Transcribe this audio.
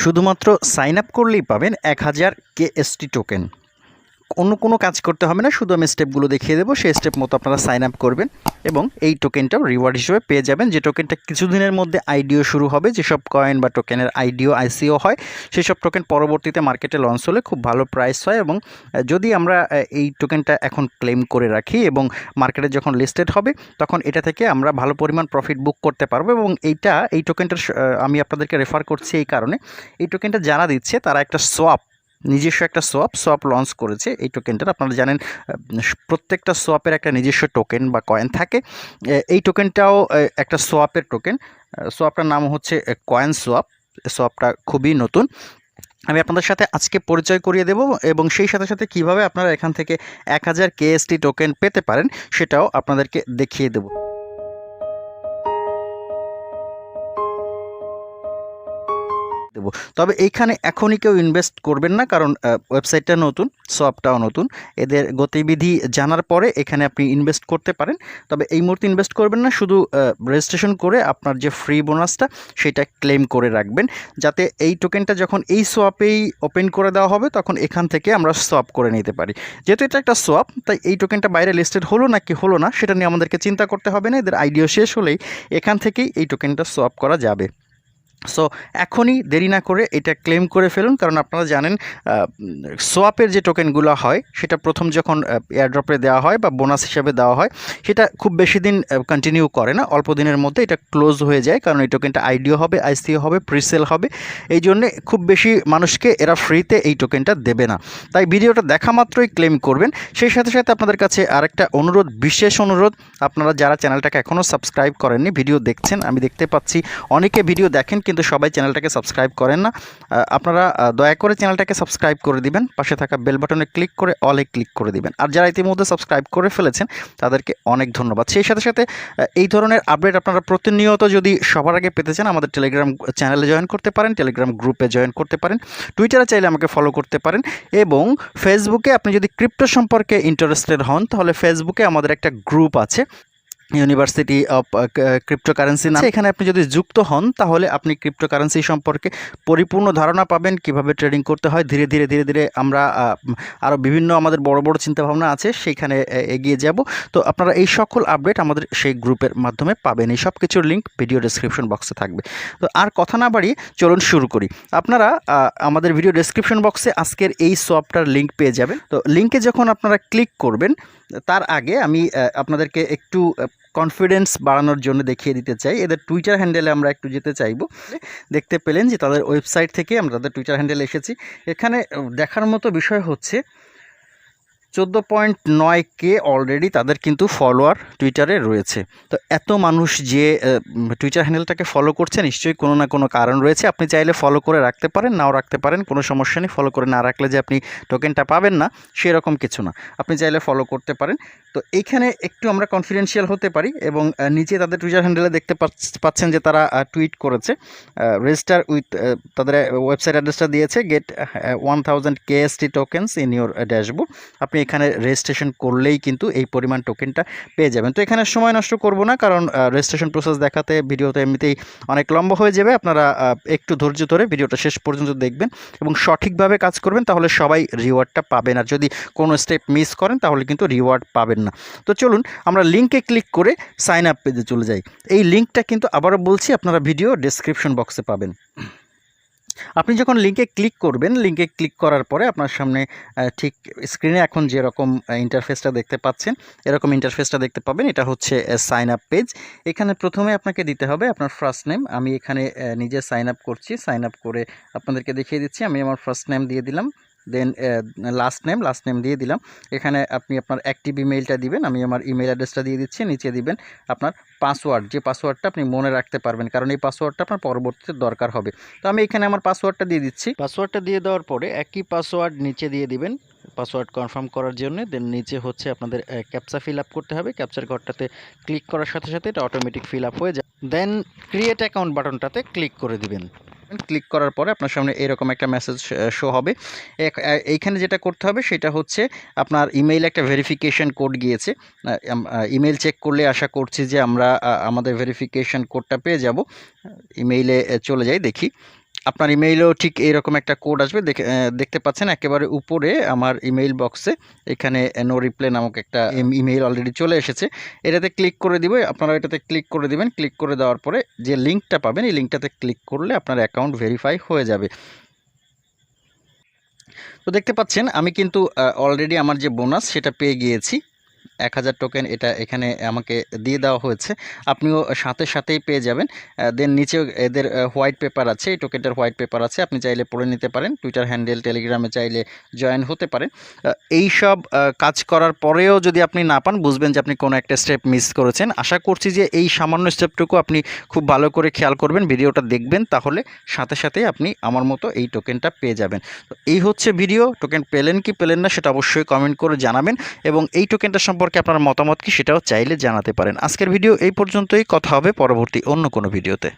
শুধুমাত্র sign up করলেই পাবেন 1000 কেএসটি টোকেন। অন্য কোনো কাজ করতে হবে না, শুধু আমি স্টেপগুলো দেখিয়ে দেবো, সেই স্টেপ মতো আপনারা সাইন আপ করবেন এবং এই টোকেনটাও রিওয়ার্ড হিসেবে পেয়ে যাবেন। যে টোকেনটা কিছুদিনের মধ্যে আইডিও শুরু হবে, যেসব কয়েন বা টোকেনের আইডিও আইসিও হয় সেই সব টোকেন পরবর্তীতে মার্কেটে লঞ্চ হলে খুব ভালো প্রাইস হয়। এবং যদি আমরা এই টোকেনটা এখন ক্লেম করে রাখি এবং মার্কেটে যখন লিস্টেড হবে তখন এটা থেকে আমরা ভালো পরিমাণ প্রফিট বুক করতে পারবো। এবং এই টোকেনটার আমি আপনাদেরকে রেফার করছি এই কারণে, এই টোকেনটা যারা দিচ্ছে তারা একটা নিজস্ব একটা সোয়াপ লঞ্চ করেছে। এই টোকেনটার আপনারা জানেন প্রত্যেকটা সোয়াপের একটা নিজস্ব টোকেন বা কয়েন থাকে। এই টোকেনটাও একটা সোয়াপের টোকেন। সোয়াপটার নাম হচ্ছে কয়েনসোয়াপ। সোয়াপটা খুবই নতুন। আমি আপনাদের সাথে আজকে পরিচয় করিয়ে দেব এবং সেই সাথে সাথে কীভাবে আপনারা এখান থেকে 1000 কেএসটি টোকেন পেতে পারেন সেটাও আপনাদেরকে দেখিয়ে দেব। তবে এইখানে এখনই কেউ ইনভেস্ট করবেন না, কারণ ওয়েবসাইটটা নতুন, সোয়াপটাও নতুন। এদের গতিবিধি জানার পরে এখানে আপনি ইনভেস্ট করতে পারেন। তবে এই মুহূর্তে ইনভেস্ট করবেন না, শুধু রেজিস্ট্রেশন করে আপনার যে ফ্রি বোনাসটা সেটা ক্লেম করে রাখবেন, যাতে এই টোকেনটা যখন এই সোয়াপেই ওপেন করে দেওয়া হবে তখন এখান থেকে আমরা সোয়াপ করে নিতে পারি। যেহেতু এটা একটা সোয়াপ, তাই এই টোকেনটা বাইরে লিস্টেড হলো নাকি হলো না সেটা নিয়ে আমাদেরকে চিন্তা করতে হবে না। এদের আইডিয়া শেষ হলেই এখান থেকেই এই টোকেনটা সোয়াপ করা যাবে। সো এখনই দেরি না করে এটা ক্লেম করে ফেলুন, কারণ আপনারা জানেন সোয়াপের যে টোকেনগুলো হয় সেটা প্রথম যখন এয়ারড্রপে দেওয়া হয় বা বোনাস হিসাবে দেওয়া হয় সেটা খুব বেশি দিন কন্টিনিউ করে না, অল্প দিনের মধ্যে এটা ক্লোজ হয়ে যায়, কারণ এই টোকেনটা আইডিও হবে, আইসিও হবে, প্রিসেল হবে। এই জন্যে খুব বেশি মানুষকে এরা ফ্রিতে এই টোকেনটা দেবে না। তাই ভিডিওটা দেখা মাত্রই ক্লেম করবেন। সেই সাথে সাথে আপনাদের কাছে আরেকটা অনুরোধ, বিশেষ অনুরোধ, আপনারা যারা চ্যানেলটাকে এখনও সাবস্ক্রাইব করেননি, ভিডিও দেখছেন, আমি দেখতে পাচ্ছি অনেকে ভিডিও দেখেন কিন্তু সবাই চ্যানেলটাকে সাবস্ক্রাইব করেন না। আপনারা দয়া করে চ্যানেলটাকে সাবস্ক্রাইব করে দিবেন, পাশে থাকা বেল বাটনে ক্লিক করে অলে ক্লিক করে দিবেন। আর যারা ইতিমধ্যে সাবস্ক্রাইব করে ফেলেছেন তাদেরকে অনেক ধন্যবাদ। সেই সাথে সাথে এই ধরনের আপডেট আপনারা প্রতিনিয়ত যদি সবার আগে পেতে চান আমাদের টেলিগ্রাম চ্যানেলে জয়েন করতে পারেন, টেলিগ্রাম গ্রুপে জয়েন করতে পারেন, টুইটারে চাইলে আমাকে ফলো করতে পারেন এবং ফেসবুকে আপনি যদি ক্রিপ্টো সম্পর্কে ইন্টারেস্টেড হন তাহলে ফেসবুকে আমাদের একটা গ্রুপ আছে, ইউনিভার্সিটি অফ ক্রিপ্টোকারেন্সি নাম। এখানে আপনি যদি যুক্ত হন তাহলে আপনি ক্রিপ্টোকারেন্সি সম্পর্কে পরিপূর্ণ ধারণা পাবেন, কিভাবে ট্রেডিং করতে হয়। ধীরে ধীরে আমরা আরও বিভিন্ন আমাদের বড় বড় চিন্তাভাবনা আছে, সেইখানে এগিয়ে যাব। তো আপনারা এই সকল আপডেট আমাদের সেই গ্রুপের মাধ্যমে পাবেন। এই সব কিছুর লিঙ্ক ভিডিও ডেসক্রিপশন বক্সে থাকবে। তো আর কথা না বাড়িয়ে চলুন শুরু করি। আপনারা আমাদের ভিডিও ডেসক্রিপশন বক্সে আজকের এই সোয়াপটার লিঙ্ক পেয়ে যাবেন। তো লিঙ্কে যখন আপনারা ক্লিক করবেন তার আগে আমি আপনাদেরকে একটু কনফিডেন্স বাড়ানোর জন্য দেখিয়ে দিতে চাই। এদের টুইটার হ্যান্ডেলে আমরা একটু যেতে চাইব। দেখতে পেলেন যে তাদের ওয়েবসাইট থেকে আমরা তাদের টুইটার হ্যান্ডেলে এসেছি। এখানে দেখার মতো বিষয় হচ্ছে 14.9K অলরেডি তাদের কিন্তু ফলোয়ার টুইটারে রয়েছে। তো এত মানুষ যে টুইটার হ্যান্ডেলটাকে ফলো করছে নিশ্চয়ই কোনো না কোনো কারণ রয়েছে। আপনি চাইলে ফলো করে রাখতে পারেন, নাও রাখতে পারেন, কোনো সমস্যা নেই। ফলো করে না রাখলে যে আপনি টোকেনটা পাবেন না সেরকম কিছু না, আপনি চাইলে ফলো করতে পারেন। তো এইখানে একটু আমরা কনফিডেন্সিয়াল হতে পারি এবং নিচে তাদের টুইটার হ্যান্ডেলে দেখতে পাচ্ছেন যে তারা টুইট করেছে রেজিস্টার উইথ, তাদের ওয়েবসাইট অ্যাড্রেসটা দিয়েছে get 1000 KST tokens in your dashboard. আপনি এখানে রেজিস্ট্রেশন করলেই কিন্তু এই পরিমাণ টোকেনটা পেয়ে যাবেন। তো এখানে সময় নষ্ট করব না, কারণ রেজিস্ট্রেশন প্রসেস দেখাতে ভিডিওতে এমনিতেই অনেক লম্বা হয়ে যাবে। আপনারা একটু ধৈর্য ধরে ভিডিওটা শেষ পর্যন্ত দেখবেন এবং সঠিকভাবে কাজ করবেন, তাহলে সবাই রিওয়ার্ডটা পাবেন। আর যদি কোনো স্টেপ মিস করেন তাহলে কিন্তু রিওয়ার্ড পাবেন না। তো চলুন আমরা লিঙ্কে ক্লিক করে সাইন আপ পেজে চলে যাই। এই লিঙ্কটা কিন্তু আবারও বলছি আপনারা ভিডিও ডেসক্রিপশন বক্সে পাবেন। আপনি যখন লিঙ্কে ক্লিক করবেন, লিঙ্কে ক্লিক করার পরে আপনার সামনে ঠিক স্ক্রিনে এখন যেরকম ইন্টারফেসটা দেখতে পাচ্ছেন এরকম ইন্টারফেসটা দেখতে পাবেন। এটা হচ্ছে সাইন আপ পেজ। এখানে প্রথমে আপনাকে দিতে হবে আপনার ফার্স্ট নেম। আমি এখানে নিজে সাইন আপ করছি, সাইন আপ করে আপনাদেরকে দেখিয়ে দিচ্ছি। আমি আমার ফার্স্ট নেম দিয়ে দিলাম, দেন লাস্ট নেম দিয়ে দিলাম। এখানে আপনি আপনার অ্যাক্টিভ ইমেইলটা দিবেন, আমি আমার ইমেল অ্যাড্রেসটা দিয়ে দিচ্ছি। নিচে দিবেন আপনার পাসওয়ার্ড, যে পাসওয়ার্ডটা আপনি মনে রাখতে পারবেন, কারণ এই পাসওয়ার্ডটা আপনার পরবর্তীতে দরকার হবে। তো আমি এখানে আমার পাসওয়ার্ডটা দিয়ে দিচ্ছি। পাসওয়ার্ডটা দিয়ে দেওয়ার পরে একই পাসওয়ার্ড নিচে দিয়ে দিবেন পাসওয়ার্ড কনফার্ম করার জন্য। দেন নিচে হচ্ছে আপনাদের ক্যাপচা ফিল আপ করতে হবে। ক্যাপচার ঘরটাতে ক্লিক করার সাথে সাথে এটা অটোমেটিক ফিল আপ হয়ে যায়। দেন ক্রিয়েট অ্যাকাউন্ট বাটনটাতে ক্লিক করে দিবেন। ক্লিক করার পরে আপনার সামনে এরকম একটা মেসেজ শো হবে। এইখানে যেটা করতে হবে সেটা হচ্ছে আপনার ইমেইলে একটা ভেরিফিকেশন কোড গিয়েছে। ইমেইল চেক করলে আশা করছি যে আমরা আমাদের ভেরিফিকেশন কোডটা পেয়ে যাব। ইমেইলে চলে যাই, দেখি আপনার ইমেইলেও ঠিক এইরকম একটা কোড আসবে, দেখতে পাচ্ছেন একেবারে উপরে আমার ইমেইল বক্সে এখানে নো রিপ্লাই নামক একটা ইমেইল অলরেডি চলে এসেছে। এটাতে ক্লিক করে দিব, আপনারা এটাতে ক্লিক করে দিবেন। ক্লিক করে দেওয়ার পরে যে লিঙ্কটা পাবেন এই লিঙ্কটাতে ক্লিক করলে আপনার অ্যাকাউন্ট ভেরিফাই হয়ে যাবে। তো দেখতে পাচ্ছেন আমি কিন্তু অলরেডি আমার যে বোনাস সেটা পেয়ে গিয়েছি। 1000 টোকেন এটা এখানে আমাকে দিয়ে দেওয়া হয়েছে, আপনিও সাথেই পেয়ে যাবেন। দেন নিচেও এদের হোয়াইট পেপার আছে, এই টোকেনটার হোয়াইট পেপার আছে, আপনি চাইলে পড়ে নিতে পারেন। টুইটার হ্যান্ডেল, টেলিগ্রামে চাইলে জয়েন হতে পারেন। এই সব কাজ করার পরেও যদি আপনি না পান, বুঝবেন যে আপনি কোনো একটা স্টেপ মিস করেছেন। আশা করছি যে এই সামান্য স্টেপটুকু আপনি খুব ভালো করে খেয়াল করবেন, ভিডিওটা দেখবেন, তাহলে সাথেই আপনি আমার মতো এই টোকেনটা পেয়ে যাবেন। তো এই হচ্ছে ভিডিও। টোকেন পেলেন কি পেলেন না সেটা অবশ্যই কমেন্ট করে জানাবেন, এবং এই টোকেনটা সম্পর্কে আপনার মতামত কি সেটাও চাইলে জানাতে পারেন। আজকের ভিডিও এই পর্যন্তই, কথা হবে পরবর্তী অন্য কোনো ভিডিওতে।